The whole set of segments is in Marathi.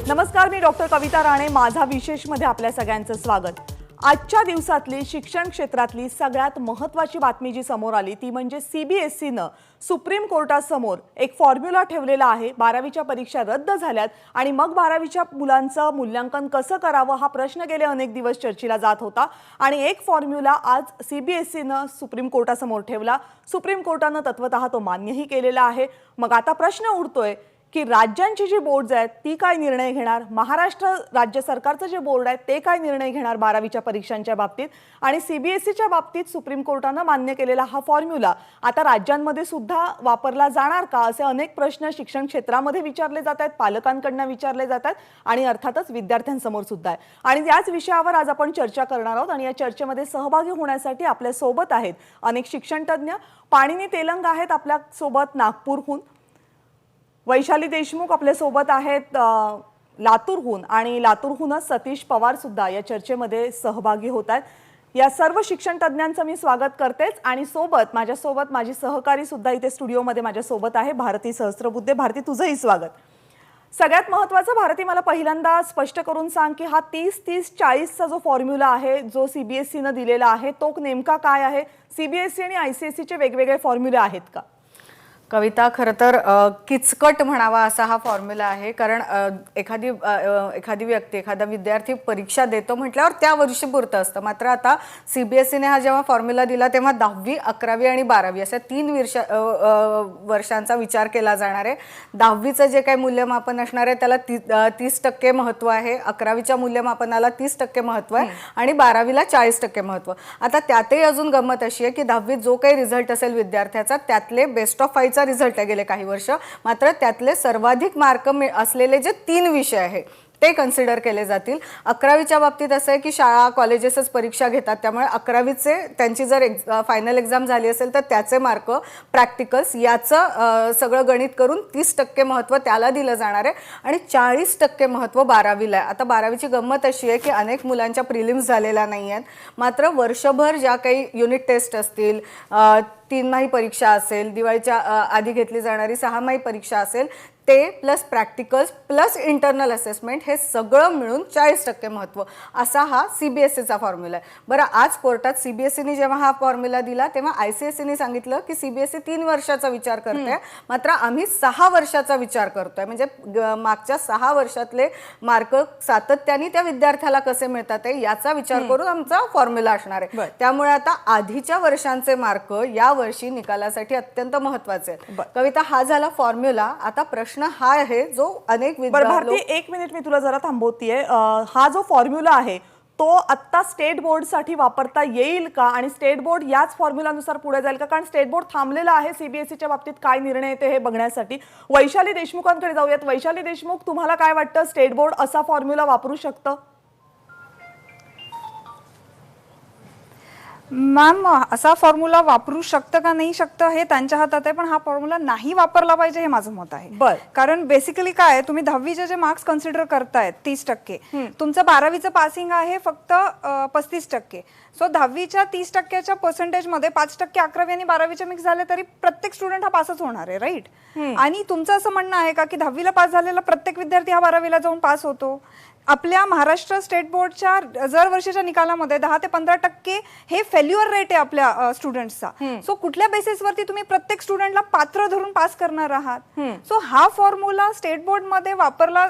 नमस्कार, मी डॉक्टर कविता राणे. माझा विशेषमध्ये आपल्या सगळ्यांचं स्वागत. आजच्या दिवसातली शिक्षण क्षेत्रातली सगळ्यात महत्त्वाची बातमी जी समोर आली ती म्हणजे सीबीएसईनं सुप्रीम कोर्टासमोर एक फॉर्म्युला ठेवलेला आहे. 12वीच्या परीक्षा रद्द झाल्यात आणि मग 12वीच्या मुलांचं मूल्यांकन कसं करावं हा प्रश्न गेले अनेक दिवस चर्चेला जात होता आणि एक फॉर्म्युला आज सीबीएसईनं सुप्रीम कोर्टासमोर ठेवला. सुप्रीम कोर्टानं तत्वतः तो मान्यही केलेला आहे. मग आता प्रश्न उरतोय की राज्यांची जी बोर्ड आहेत ती काय निर्णय घेणार, महाराष्ट्र राज्य सरकारचं जे बोर्ड आहे ते काय निर्णय घेणार 12वीच्या परीक्षांच्या बाबतीत, आणि सीबीएसईच्या बाबतीत सुप्रीम कोर्टानं मान्य केलेला हा फॉर्म्युला आता राज्यांमध्ये सुद्धा वापरला जाणार का, असे अनेक प्रश्न शिक्षण क्षेत्रामध्ये विचारले जात आहेत, पालकांकडून विचारले जात आहेत आणि अर्थातच विद्यार्थ्यांसमोर सुद्धा आहे. आणि याच विषयावर आज आपण चर्चा करणार आहोत आणि या चर्चेमध्ये सहभागी होण्यासाठी आपल्या सोबत आहेत अनेक शिक्षण तज्ञ. पाणिनी तेलंग आहेत आपल्या सोबत नागपूरहून, वैशाली देशमुख आपल्या सोबत आहेत लातूरहून आणि लातूरहूनच सतीश पवार सुद्धा या चर्चेमध्ये सहभागी होत आहेत. या सर्व शिक्षण तज्ञांचं मी स्वागत करतेच आणि माझ्यासोबत माझी सहकारी सुद्धा इथे स्टुडिओमध्ये माझ्यासोबत आहे भारती सहस्त्रबुद्धे. भारती, तुझंही स्वागत. सगळ्यात महत्त्वाचं भारती, मला पहिल्यांदा स्पष्ट करून सांग की हा 30-30-40चा जो फॉर्म्युला आहे जो सीबीएसईनं दिलेला आहे तो नेमका काय आहे? सीबीएसई आणि आयसीएसईचे वेगवेगळे फॉर्म्युले आहेत का? कविता, खरं तर किचकट म्हणावा असा हा फॉर्म्युला आहे. कारण एखादी व्यक्ती, एखादा विद्यार्थी परीक्षा देतो म्हटल्यावर त्या वर्षीपुरतं असतं. मात्र आता सीबीएसईने हा जेव्हा फॉर्म्युला दिला तेव्हा 10वी, 11वी आणि 12वी अशा 3 वर्षांचा विचार केला जाणार आहे. 10वीचं जे काही मूल्यमापन असणार आहे त्याला 30% महत्त्व आहे, 11वीच्या मूल्यमापनाला 30% महत्त्व आहे आणि 12वीला 40% महत्त्व. आता त्यातही अजून गंमत अशी आहे की 10वीत जो काही रिझल्ट असेल विद्यार्थ्याचा त्यातले बेस्ट ऑफ 5चा रिझल्ट आहे गेले काही वर्ष, मात्र त्यातले सर्वाधिक मार्क असलेले जे 3 विषय आहे ते कन्सिडर केले जातील. 11वीच्या बाबतीत असं आहे की शाळा कॉलेजेसच परीक्षा घेतात, त्यामुळे 11वीचे त्यांची जर फायनल एक्झाम झाली असेल तर त्याचे मार्क, प्रॅक्टिकल्स याचं सगळं गणित करून 30% महत्त्व त्याला दिलं जाणार आहे आणि 40% महत्त्व 12वीला आहे. आता 12वीची गंमत अशी आहे की अनेक मुलांच्या प्रिलिम्स झालेल्या नाही आहेत, मात्र वर्षभर ज्या काही युनिट टेस्ट असतील, 3माही परीक्षा असेल, दिवाळीच्या आधी घेतली जाणारी 6माही परीक्षा असेल, ते plus practicals plus internal assessment हे सगळं मिळून 40% महत्त्व असा हा सीबीएसईचा फॉर्म्युला आहे. बरं, आज कोर्टात सीबीएसईने जेव्हा हा फॉर्म्युला दिला तेव्हा आयसीएसईने सांगितलं की सीबीएसई 3 वर्षाचा विचार करते, मात्र आम्ही 6 वर्षाचा विचार करतोय. म्हणजे मागच्या 6 वर्षातले मार्क सातत्याने त्या विद्यार्थ्याला कसे मिळतात याचा विचार करून आमचा फॉर्म्युला असणार आहे. त्यामुळे आता आधीच्या वर्षांचे मार्क या वर्षी निकालासाठी अत्यंत महत्त्वाचे आहेत. कविता, हा झाला फॉर्म्युला. आता प्रश्न हा आहे जो अनेक भारती, 1 मिनिट मी तुला जरा थांबवतीये. हा जो फॉर्म्युला आहे तो आता स्टेट बोर्डसाठी वापरता येईल का आणि स्टेट बोर्ड याच फॉर्म्युलानुसार पुढे जाईल का? कारण स्टेट बोर्ड थांबलेला आहे सीबीएसईच्या बाबतीत काय निर्णय येते हे बघण्यासाठी. वैशाली देशमुखांकडे जाऊयात. वैशाली देशमुख, तुम्हाला काय वाटतं, स्टेट बोर्ड असा फॉर्म्युला वापरू शकतं? मॅम, असा फॉर्म्युला वापरू शकतं का नाही शकतं हे त्यांच्या हातात आहे, पण हा फॉर्म्युला नाही वापरला पाहिजे हे माझं मत आहे. कारण बेसिकली काय, तुम्ही 10वीचे जे मार्क्स कन्सिडर करतायत 30%, तुमचं 12वीचं पासिंग आहे फक्त 35%. सो 10वीच्या 30%च्या पर्सेंटेजमध्ये 5% 11वी आणि 12वीचे मिक्स झाले तरी प्रत्येक स्टुडंट हा पासच होणार आहे, राईट? आणि तुमचं असं म्हणणं आहे का की 10वीला पास झालेला प्रत्येक विद्यार्थी हा 12वीला जाऊन पास होतो? आपल्या महाराष्ट्र स्टेट बोर्डच्या दर वर्षाच्या निकालामध्ये 10 ते 15% हे फेल्युअर रेट आहे आपल्या स्टुडंट्सचा. सो कुठल्या बेसिसवरती तुम्ही प्रत्येक स्टुडंटला पात्र धरून पास करणार आहात? सो हा फॉर्म्युला स्टेट बोर्डमध्ये वापरला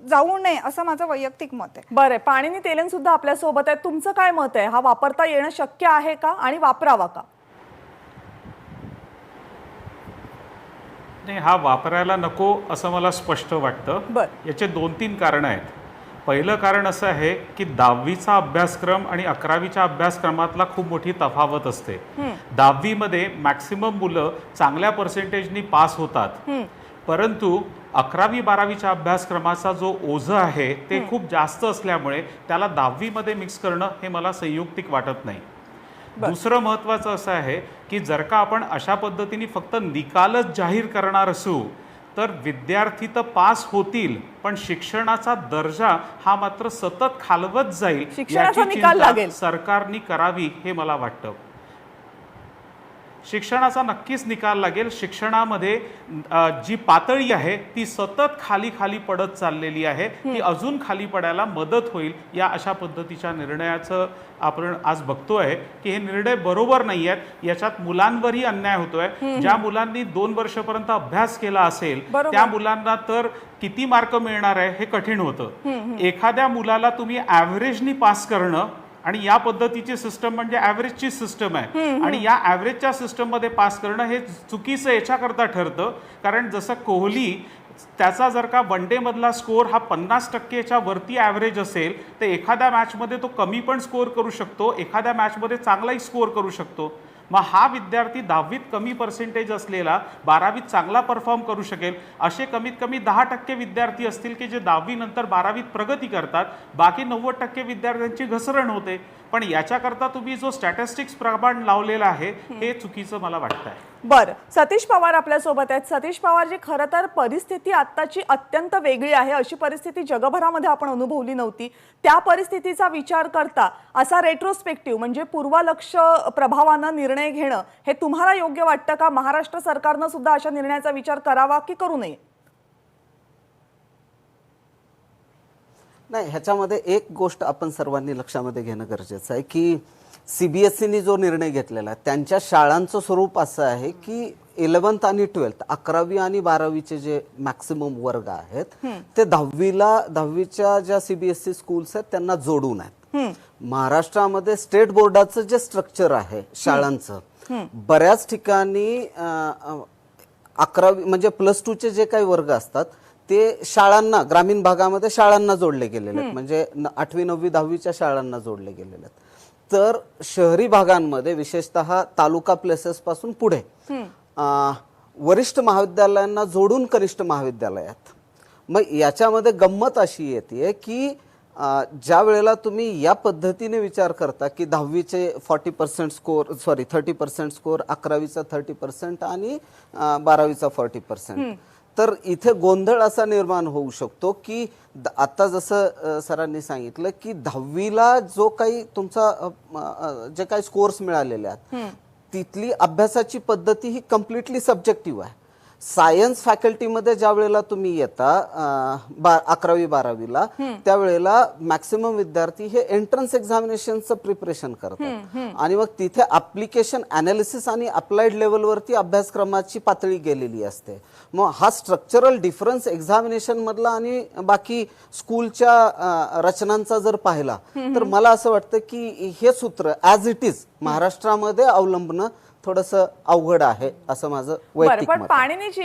जाऊ नये असं माझं वैयक्तिक मत आहे. बरं, पाणिनी तेलंग सुद्धा आपल्या सोबत आहे. तुमचं काय मत आहे? हा वापरता येणं शक्य आहे का आणि वापरावा का? नाही, हा वापरायला नको असं मला स्पष्ट वाटतं. याचे 2-3 कारणं आहेत. पहिलं कारण असं आहे की 10वीचा अभ्यासक्रम आणि 11वीच्या अभ्यासक्रमातला खूप मोठी तफावत असते. 10वीमध्ये मॅक्सिमम मुलं चांगल्या पर्सेंटेजनी पास होतात, परंतु 11वी-12वीच्या अभ्यासक्रमाचा जो ओझं आहे ते खूप जास्त असल्यामुळे त्याला 10वीमध्ये मिक्स करणं हे मला संयुक्तिक वाटत नाही. दुसरं महत्त्वाचं असं आहे की जर का आपण अशा पद्धतीने फक्त निकालच जाहीर करणार असू तर विद्यार्थी तर पास होतील, पण शिक्षणाचा दर्जा हा मात्र सतत खालवत जाईल याची चिंता सरकारने करावी हे मला वाटतं. शिक्षणाचा नक्कीच निकाल लागेल. शिक्षणामध्ये जी पातळी आहे ती सतत खाली खाली पडत चाललेली आहे, ती अजून खाली पडायला मदत होईल या अशा पद्धतीच्या निर्णयाचं आपण आज बघतोय की हे निर्णय बरोबर नाही आहेत. याच्यात मुलांवरही अन्याय होतोय. ज्या मुलांनी 2 वर्षापर्यंत अभ्यास केला असेल त्या मुलांना तर किती मार्क मिळणार आहे हे कठीण होतं. एखाद्या मुलाला तुम्ही ॲव्हरेजनी पास करणं आणि या पद्धतीची सिस्टम म्हणजे ॲव्हरेजची सिस्टम आहे आणि या ॲव्हरेजच्या सिस्टममध्ये पास करणं हे चुकीचं याच्याकरता ठरतं. कारण जसं कोहली त्याचा जर का वन डे मधला स्कोअर हा 50%च्या वरती ॲव्हरेज असेल तर एखाद्या मॅचमध्ये तो कमी पण स्कोअर करू शकतो, एखाद्या मॅचमध्ये चांगलाही स्कोअर करू शकतो. मग हा विद्यार्थी 10वीत कमी पर्सेंटेज असलेला 12वीत चांगला परफॉर्म करू शकेल. असे कमीत कमी 10% विद्यार्थी असतील की जे 10वी नंतर 12वीत प्रगती करतात. बाकी 90% विद्यार्थ्यांची घसरण होते. पण याच्याकरता तुम्ही जो स्टॅटिस्टिक्स प्रमाण लावलेला आहे हे चुकीचं मला वाटतं आहे. बरं, सतीश पवार आपल्यासोबत आहेत. सतीश पवार, जी खरं तर परिस्थिती आत्ताची अत्यंत वेगळी आहे, अशी परिस्थिती जगभरामध्ये आपण अनुभवली नव्हती. त्या परिस्थितीचा विचार करता असा रेट्रोस्पेक्टिव्ह म्हणजे पूर्वलक्ष प्रभावानं निर्णय घेणं हे तुम्हाला योग्य वाटतं का? महाराष्ट्र सरकारनं सुद्धा अशा निर्णयाचा विचार करावा की करू नये? नाही, ह्याच्यामध्ये एक गोष्ट आपण सर्वांनी लक्षामध्ये घेणं गरजेचं आहे की CBSEने जो निर्णय घेतलेला आहे त्यांच्या शाळांचं स्वरूप असं आहे की 11th आणि 12th 11वी आणि 12वीचे जे मॅक्सिमम वर्ग आहेत ते 10वीच्या ज्या CBSE स्कूल्स आहेत त्यांना जोडून आहेत. महाराष्ट्रामध्ये स्टेट बोर्डाचं जे स्ट्रक्चर आहे शाळांचं बऱ्याच ठिकाणी 11वी म्हणजे +2चे जे काही वर्ग असतात ते शाळांना, ग्रामीण भागामध्ये शाळांना जोडले गेलेले आहेत. म्हणजे 8वी 9वी 10वीच्या शाळांना जोडले गेलेले आहेत. तर शहरी भागांमध्ये विशेषतः तालुका प्लेसेस पासून पुढे वरिष्ठ महाविद्यालयांना जोडून कनिष्ठ महाविद्यालयात. मग याच्यामध्ये गंमत अशी येते की ज्या वेळेला तुम्ही या पद्धतीने विचार करता की 10वीचे 40% स्कोर 30% स्कोर, 11वीचा 30% आणि 12वीचा 40%, तर इथे गोंधळ असा निर्माण होऊ शकतो की आता जसं सरांनी सांगितलं की 10वीला जो काही तुमचा जे काही स्कोर्स मिळालेले आहेत तिथली अभ्यासाची पद्धती ही कम्प्लिटली सब्जेक्टिव्ह आहे. सायन्स फॅकल्टीमध्ये ज्या वेळेला तुम्ही येता 11वी 12वीला त्यावेळेला मॅक्सिमम विद्यार्थी हे एंट्रन्स एक्झामिनेशनचं प्रिपरेशन करतात आणि मग तिथे ऍप्लिकेशन अनालिसिस आणि अप्लाइड लेवलवरती अभ्यासक्रमाची पातळी गेलेली असते. मग हा स्ट्रक्चरल डिफरन्स एक्झामिनेशन मधला आणि बाकी स्कूलच्या रचनांचा जर पाहिला तर मला असं वाटतं की हे सूत्र ऍज इट इज महाराष्ट्रामध्ये अवलंबणं थोडंसं अवघड आहे असं माझं वैयक्तिक मत आहे. पण पाणिनीजी,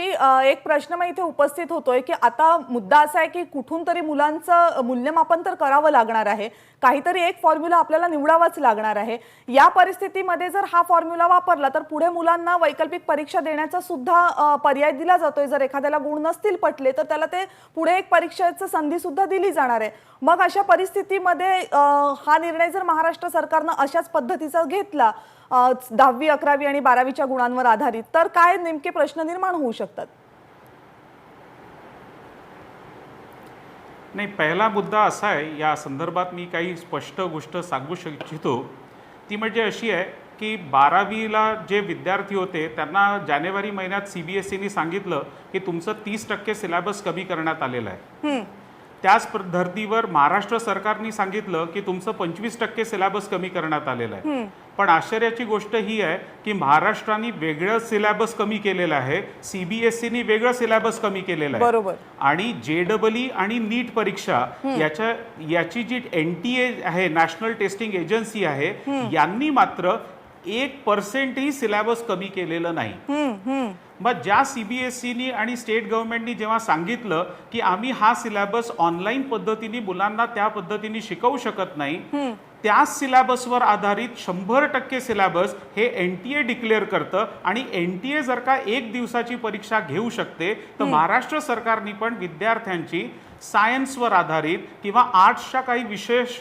एक प्रश्न मग इथे उपस्थित होतोय की आता मुद्दा असा आहे की कुठून तरी मुलांचं मूल्यमापन तर करावं लागणार आहे, काहीतरी एक फॉर्म्युला आपल्याला निवडावाच लागणार आहे. या परिस्थितीमध्ये जर हा फॉर्म्युला वापरला तर पुढे मुलांना वैकल्पिक परीक्षा देण्याचा सुद्धा पर्याय दिला जातोय. जर एखाद्याला गुण नसतील पटले तर त्याला ते पुढे एक परीक्षेची संधी सुद्धा दिली जाणार आहे. मग अशा परिस्थितीमध्ये हा निर्णय जर महाराष्ट्र सरकारनं अशाच पद्धतीचा घेतला 10वी 11वी आणि 12वीच्या गुणांवर आधारित, तर काय नेमके प्रश्न निर्माण होऊ शकतात? नाही, पहिला मुद्दा असा आहे, या संदर्भात मी काही स्पष्ट गोष्ट सांगू इच्छितो. ती म्हणजे अशी आहे की 12वीला जे विद्यार्थी होते त्यांना जानेवारी महिन्यात CBSEने सांगितलं की तुमचं 30% सिलेबस कमी करण्यात आलेलं आहे. त्याच धर्तीवर महाराष्ट्र सरकारने सांगितलं की तुमचं 25% सिलेबस कमी करण्यात आलेलं आहे. पण आश्चर्याची गोष्ट ही आहे की महाराष्ट्राने वेगळं सिलेबस कमी केलेलं आहे, CBSEने वेगळं सिलेबस कमी केलेलं आहे. बरोबर. आणि JEE आणि नीट परीक्षा याची जी NTA आहे, नॅशनल टेस्टिंग एजन्सी आहे, यांनी मात्र 1% ही सिलेबस कमी केलेलं नाही. मग ज्या CBSEनी आणि स्टेट गव्हर्नमेंटनी जेव्हा सांगितलं की आम्ही हा सिलेबस ऑनलाईन पद्धतीने मुलांना त्या पद्धतीने शिकवू शकत नाही, त्याच सिलेबसवर आधारित 100% सिलेबस हे NTA डिक्लेअर करतं आणि NTA जर का 1 दिवसाची परीक्षा घेऊ शकते तर महाराष्ट्र सरकारने पण विद्यार्थ्यांची सायन्सवर आधारित किंवा आर्ट्सच्या काही विशेष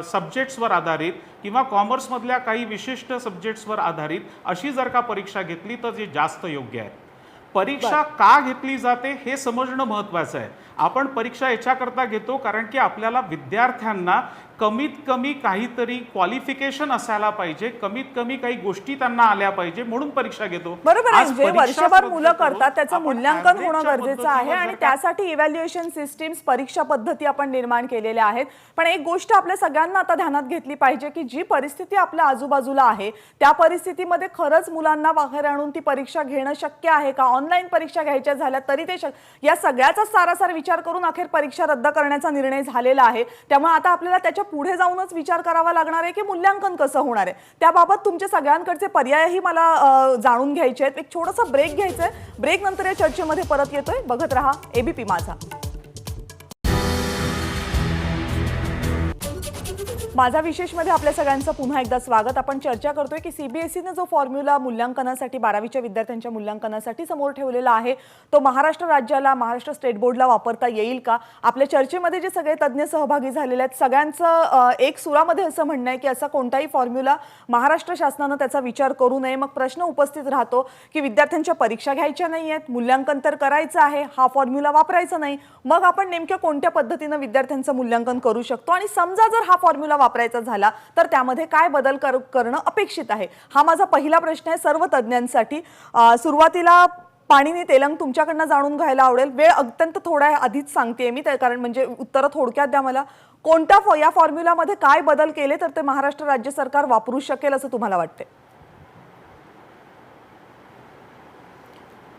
सब्जेक्ट्सवर आधारित किंवा कॉमर्समधल्या काही विशिष्ट सब्जेक्ट्सवर आधारित अशी जर का परीक्षा घेतली तर जे जास्त योग्य आहे. परीक्षा का घेतली जाते हे समजणं महत्त्वाचं आहे. आपण परीक्षा याच्याकरता घेतो कारण की आपल्याला विद्यार्थ्यांना कमीत कमी काहीतरी क्वालिफिकेशन असायला पाहिजे, कमीत कमी काही गोष्टी त्यांना आल्या पाहिजे म्हणून परीक्षा घेतो. बरोबर आहे. आज जे परीक्षा वर्षभर रद्द मुलं करून करतात त्याचं आपण मूल्यांकन होणं average च्या गरजेचं आहे पद्धतीवर आणि जर का- त्यासाठी इव्हॅल्युएशन सिस्टीम्स, परीक्षा पद्धती आपण निर्माण केलेल्या आहेत. पण एक गोष्ट आपल्या सगळ्यांना आता ध्यानात घेतली पाहिजे की जी परिस्थिती आपल्या आजूबाजूला आहे त्या परिस्थितीमध्ये खरंच मुलांना बाहेर आणून ती परीक्षा घेणं शक्य आहे का, ऑनलाईन परीक्षा घ्यायच्या झाल्या तरी ते या सगळ्याचा सारासार विचार करून अखेर परीक्षा रद्द करण्याचा निर्णय झालेला आहे. त्यामुळे आता आपल्याला त्याच्या पुढे जाऊनच विचार करावा लागणार आहे की मूल्यांकन कसं होणार आहे. त्याबाबत तुमचे सगळ्यांकडचे पर्यायही मला जाणून घ्यायचे आहेत. एक छोटासा ब्रेक घ्यायचा आहे. ब्रेक नंतर या चर्चेमध्ये परत येतोय. बघत रहा एबीपी माझा. माझा विशेषमध्ये आपल्या सगळ्यांचं पुन्हा एकदा स्वागत. आपण चर्चा करतोय की सीबीएसईने जो फॉर्म्युला मूल्यांकनासाठी 12वीच्या विद्यार्थ्यांच्या मूल्यांकनासाठी समोर ठेवलेला आहे तो महाराष्ट्र राज्याला, महाराष्ट्र स्टेट बोर्डला वापरता येईल का. आपल्या चर्चेमध्ये जे सगळे तज्ज्ञ सहभागी झालेले आहेत सगळ्यांचं एक सुरामध्ये असं म्हणणं आहे की असा कोणताही फॉर्म्युला महाराष्ट्र शासनानं त्याचा विचार करू नये. मग प्रश्न उपस्थित राहतो की विद्यार्थ्यांच्या परीक्षा घ्यायच्या नाही आहेत, मूल्यांकन तर करायचं आहे, हा फॉर्म्युला वापरायचा नाही, मग आपण नेमक्या कोणत्या पद्धतीनं विद्यार्थ्यांचं मूल्यांकन करू शकतो आणि समजा जर हा फॉर्म्युला वापरायचा झाला तर त्यामध्ये काय बदल करणं अपेक्षित आहे. हा माझा पहिला प्रश्न आहे सर्व तज्ज्ञांसाठी. सुरुवातीला पाणिनी तेलंग तुमच्याकडनं जाणून घ्यायला आवडेल. वेळ अत्यंत थोडा आधीच सांगते मी, कारण म्हणजे उत्तरं थोडक्यात द्या मला. कोणत्या या फॉर्म्युलामध्ये काय बदल केले तर ते महाराष्ट्र राज्य सरकार वापरू शकेल असं तुम्हाला वाटते?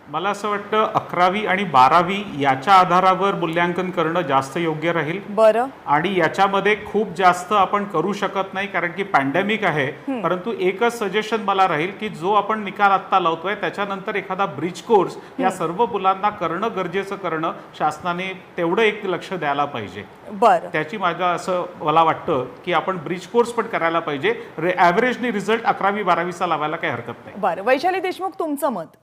मला असं वाटतं 11वी आणि 12वी याच्या आधारावर मूल्यांकन करणं जास्त योग्य राहील. बरं. आणि याच्यामध्ये खूप जास्त आपण करू शकत नाही कारण की पॅन्डेमिक आहे. परंतु एकच सजेशन मला राहील की जो आपण निकाल आत्ता लावतोय त्याच्यानंतर एखादा ब्रिज कोर्स या सर्व मुलांना करणं गरजेचं करणं शासनाने तेवढं एक लक्ष द्यायला पाहिजे. बरं. त्याची माझं असं मला वाटतं की आपण ब्रिज कोर्स पण करायला पाहिजे. ॲव्हरेजनी रिझल्ट 11वी 12वीचा लावायला काही हरकत नाही. बरं. वैशाली देशमुख तुमचं मत?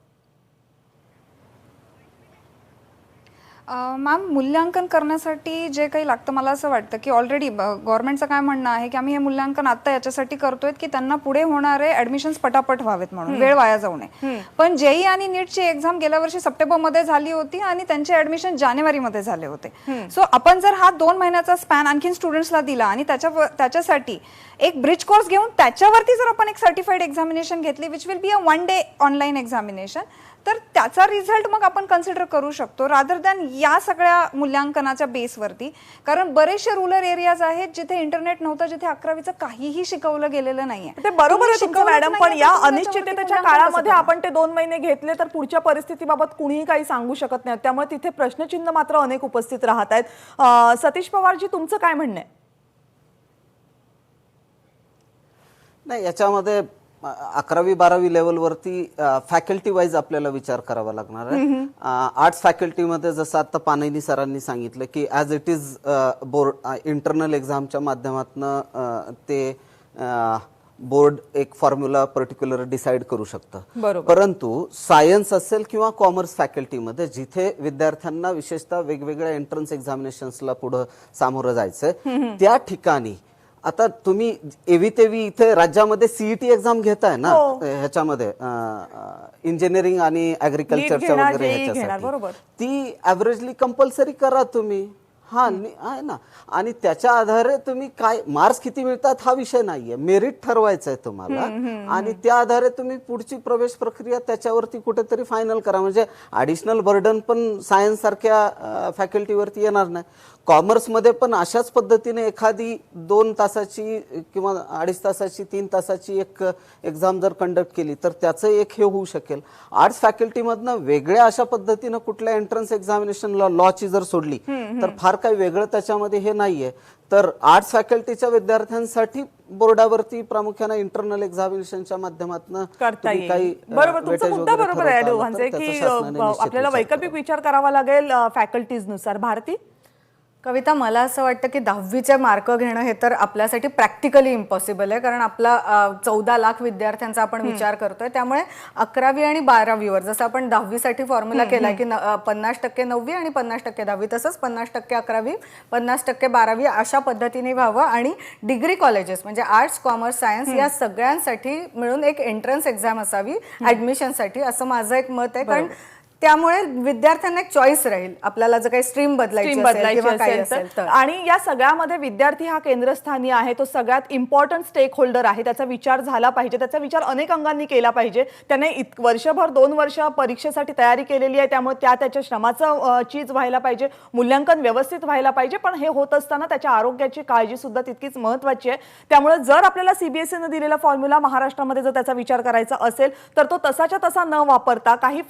मॅम, मूल्यांकन करण्यासाठी जे काही लागतं मला असं वाटतं की ऑलरेडी गव्हर्नमेंटचं काय म्हणणं आहे की आम्ही हे मूल्यांकन आता याच्यासाठी करतोय की त्यांना पुढे होणारे ऍडमिशन्स पटापट व्हावेत म्हणून, वेळ वाया जाऊ नये. पण जेई आणि नीटची एक्झाम गेल्या वर्षी सप्टेंबरमध्ये झाली होती आणि त्यांचे ऍडमिशन जानेवारीमध्ये झाले होते. सो आपण जर हा 2 महिन्याचा स्पॅन आणखीन स्टुडंट्सला दिला आणि त्याच्यासाठी एक ब्रिज कोर्स घेऊन त्याच्यावरती जर आपण एक सर्टिफाईड एक्झामिनेशन घेतली which will be a 1 day online examination, तर त्याचा रिझल्ट मग आपण कन्सिडर करू शकतो रादर दॅन या सगळ्या मूल्यांकनाच्या बेसवरती. कारण बरेचसे रुरल एरियाज आहेत जिथे इंटरनेट नव्हतं, जिथे 11वीचं काहीही शिकवलं गेलेलं नाहीये. ते बरोबर आहे तुमचं मॅडम, पण या अनिश्चिततेच्या काळामध्ये आपण ते 2 महिने घेतले तर पुढच्या परिस्थितीबाबत कुणीही काही सांगू शकत नाही. त्यामुळे तिथे प्रश्नचिन्ह मात्र अनेक उपस्थित राहत आहेत. सतीश पवारजी तुमचं काय म्हणणं आहे? नाही, याच्यामध्ये 11वी 12वी लेवलवरती फॅकल्टी वाईज आपल्याला विचार करावा लागणार आहे. आर्ट्स फॅकल्टीमध्ये जसं आता पानैनी सरांनी सांगितलं की as it is board internal एक्झामच्या माध्यमातून ते बोर्ड एक फॉर्म्युला पर्टिक्युलर डिसाईड करू शकतं. परंतु सायन्स असेल किंवा कॉमर्स फॅकल्टीमध्ये जिथे विद्यार्थ्यांना विशेषतः वेगवेगळ्या एंट्रन्स एक्झामिनेशन्सला पुढे सामोरं जायचंय त्या ठिकाणी आता तुम्ही एवी तेवी इथे राज्यामध्ये सीईटी एक्झाम घेताय ना, ह्याच्यामध्ये इंजिनिअरिंग आणि ऍग्रिकल्चरच्या वगैरे ह्याच्यासाठी ती ऍव्हरेजली कंपल्सरी करा तुम्ही. हा आहे ना, आणि त्याच्या आधारे तुम्ही काय मार्क्स किती मिळतात हा विषय नाहीये, मेरिट ठरवायचं आहे तुम्हाला आणि त्या आधारे तुम्ही पुढची प्रवेश प्रक्रिया त्याच्यावरती कुठेतरी फायनल करा. म्हणजे ऍडिशनल बर्डन पण सायन्स सारख्या फॅकल्टीवरती येणार नाही. कॉमर्समध्ये पण अशाच पद्धतीने एखादी 2 तासाची किंवा 2.5 तासाची 3 तासाची एक एक्झाम जर कंडक्ट केली तर त्याचं एक हे होऊ शकेल. आर्ट्स फॅकल्टीमधनं वेगळ्या अशा पद्धतीनं कुठल्या एंट्रन्स एक्झामिनेशनला लॉची जर सोडली तर फार काही वेगळं त्याच्यामध्ये हे नाहीये. तर आर्ट्स फॅकल्टीच्या विद्यार्थ्यांसाठी बोर्डावरती प्रामुख्याने इंटरनल एक्झामिनेशनच्या माध्यमातून काही बरोबर, तुमचा मुद्दा बरोबर आहे म्हणजे की आपल्याला वैकल्पिक विचार करावा लागेल फॅकल्टीजनुसार. भारती? कविता, मला असं वाटतं की 10वीचे मार्क घेणं हे तर आपल्यासाठी प्रॅक्टिकली इम्पॉसिबल आहे, कारण आपला 14 लाख विद्यार्थ्यांचा आपण विचार करतोय. त्यामुळे 11वी आणि 12वीवर जसं आपण 10वीसाठी फॉर्म्युला केला की 50% 9वी आणि 50% 10वी, तसंच 50% 11वी 50% 12वी अशा पद्धतीने व्हावं. आणि डिग्री कॉलेजेस म्हणजे आर्ट्स कॉमर्स सायन्स या सगळ्यांसाठी मिळून एक एंट्रन्स एक्झाम असावी ऍडमिशनसाठी, असं माझं एक मत आहे. कारण त्यामुळे विद्यार्थ्यांना एक चॉईस राहील, आपल्याला जर काही स्ट्रीम बदलायची असेल किंवा काही असेल तर. आणि या सगळ्यामध्ये विद्यार्थी हा केंद्रस्थानी आहे, तो सगळ्यात इम्पॉर्टंट स्टेक होल्डर आहे. त्याचा विचार झाला पाहिजे, त्याचा विचार अनेक अंगांनी केला पाहिजे. त्याने वर्षभर 2 वर्ष परीक्षेसाठी तयारी केलेली आहे, त्यामुळे त्याच्या श्रमाचं चीज व्हायला पाहिजे, मूल्यांकन व्यवस्थित व्हायला पाहिजे. पण हे होत असताना त्याच्या आरोग्याची काळजी सुद्धा तितकीच महत्त्वाची आहे. त्यामुळे जर आपल्याला सीबीएसईने दिलेला फॉर्म्युला महाराष्ट्रामध्ये जर त्याचा विचार करायचा असेल तर तो तसाच्या तसा न वापरता काही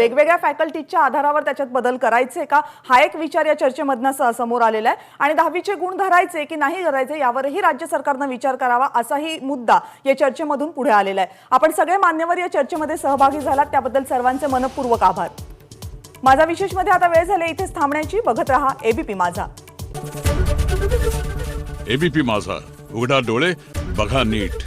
वेगवेगळ्या फॅकल्टीच्या आधारावर त्याच्यात बदल करायचे का, हा एक विचार या चर्चेमधनं समोर आलेला आहे. आणि 10वीचे गुण धरायचे की नाही धरायचे यावरही राज्य सरकारनं विचार करावा, असाही मुद्दा या चर्चेमधून पुढे आलेला आहे. आपण सगळे मान्यवर या चर्चेमध्ये सहभागी झालात त्याबद्दल सर्वांचे मनपूर्वक आभार. माझा विशेषमध्ये आता वेळ झाली इथेच थांबण्याची. बघत रहा एबीपी माझा. एबीपी माझा, उघडा डोळे बघा नीट.